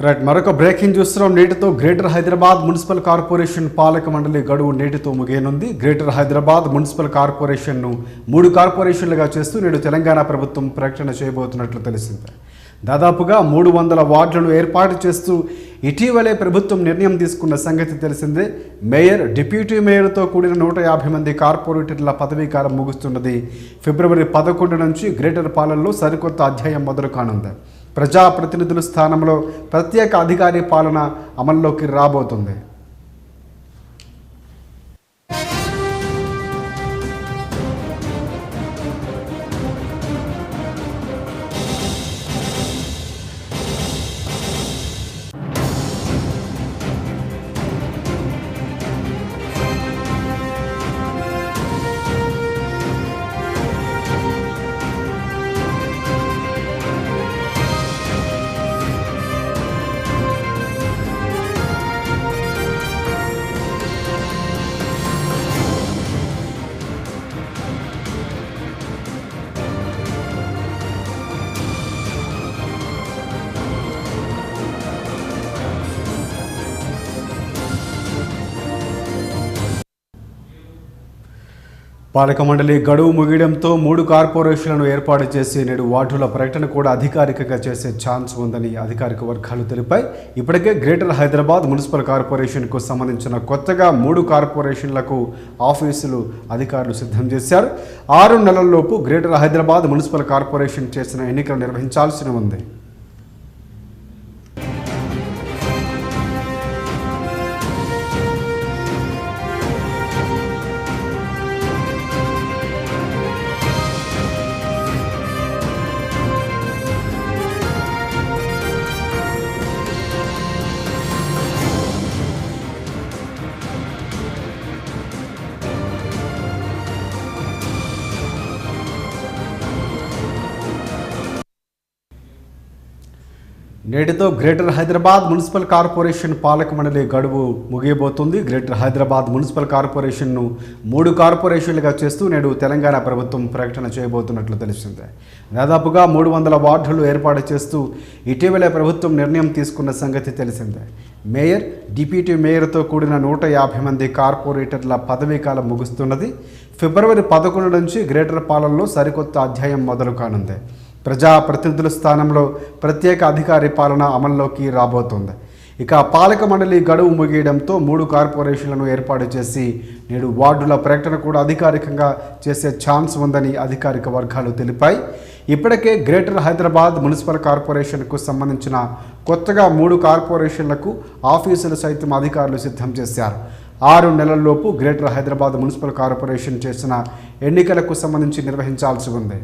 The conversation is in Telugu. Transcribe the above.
రైట్, మరొక బ్రేకింగ్ చూస్తున్నాం. నేటితో గ్రేటర్ హైదరాబాద్ మున్సిపల్ కార్పొరేషన్ పాలక మండలి గడువు నేటితో ముగియనుంది. గ్రేటర్ హైదరాబాద్ మున్సిపల్ కార్పొరేషన్ను 3 కార్పొరేషన్లుగా చేస్తూ నేడు తెలంగాణ ప్రభుత్వం ప్రకటన చేయబోతున్నట్లు తెలిసింది. దాదాపుగా 300 వార్డులను ఏర్పాటు చేస్తూ ఇటీవలే ప్రభుత్వం నిర్ణయం తీసుకున్న సంగతి తెలిసిందే. మేయర్, డిప్యూటీ మేయర్తో కూడిన 150 మంది కార్పొరేటర్ల పదవీ కాలం ముగుస్తున్నది. ఫిబ్రవరి 11 నుంచి గ్రేటర్ పాలనలో సరికొత్త అధ్యాయం మొదలు కానుంది. ప్రజాప్రతినిధుల స్థానంలో ప్రత్యేక అధికారి పాలన అమల్లోకి రాబోతుంది. పాలక మండలి గడువు ముగియడంతో 3 కార్పొరేషన్లను ఏర్పాటు చేసి నేడు వార్డుల ప్రకటన కూడా అధికారికంగా చేసే ఛాన్స్ ఉందని అధికారిక వర్గాలు తెలిపాయి. ఇప్పటికే గ్రేటర్ హైదరాబాద్ మున్సిపల్ కార్పొరేషన్కు సంబంధించిన కొత్తగా 3 కార్పొరేషన్లకు ఆఫీసులు అధికారులు సిద్ధం చేశారు. 6 నెలల్లోపు గ్రేటర్ హైదరాబాద్ మున్సిపల్ కార్పొరేషన్ చేసిన ఎన్నికలు నిర్వహించాల్సి ఉంది. నేటితో గ్రేటర్ హైదరాబాద్ మున్సిపల్ కార్పొరేషన్ పాలక మండలి గడువు ముగియబోతుంది. గ్రేటర్ హైదరాబాద్ మున్సిపల్ కార్పొరేషన్ను 3 కార్పొరేషన్లుగా చేస్తూ నేడు తెలంగాణ ప్రభుత్వం ప్రకటన చేయబోతున్నట్లు తెలిసిందే. దాదాపుగా 300 వార్డులు ఏర్పాటు చేస్తూ ఇటీవలే ప్రభుత్వం నిర్ణయం తీసుకున్న సంగతి తెలిసిందే. మేయర్, డిప్యూటీ మేయర్తో కూడిన 150 మంది కార్పొరేటర్ల పదవీ కాలం ముగుస్తున్నది. ఫిబ్రవరి 11 నుంచి గ్రేటర్ పాలనలో సరికొత్త అధ్యాయం మొదలు కానుంది. ప్రజాప్రతినిధుల స్థానంలో ప్రత్యేక అధికారి పాలన అమల్లోకి రాబోతోంది. ఇక పాలక మండలి గడువు ముగియడంతో 3 కార్పొరేషన్లను ఏర్పాటు చేసి నేడు వార్డుల ప్రకటన కూడా అధికారికంగా చేసే ఛాన్స్ ఉందని అధికారిక వర్గాలు తెలిపాయి. ఇప్పటికే గ్రేటర్ హైదరాబాద్ మున్సిపల్ కార్పొరేషన్కు సంబంధించిన కొత్తగా 3 కార్పొరేషన్లకు ఆఫీసులు సైతం అధికారులు సిద్ధం చేశారు. 6 నెలల్లోపు గ్రేటర్ హైదరాబాద్ మున్సిపల్ కార్పొరేషన్ చేసిన ఎన్నికలకు సంబంధించి నిర్వహించాల్సి ఉంది.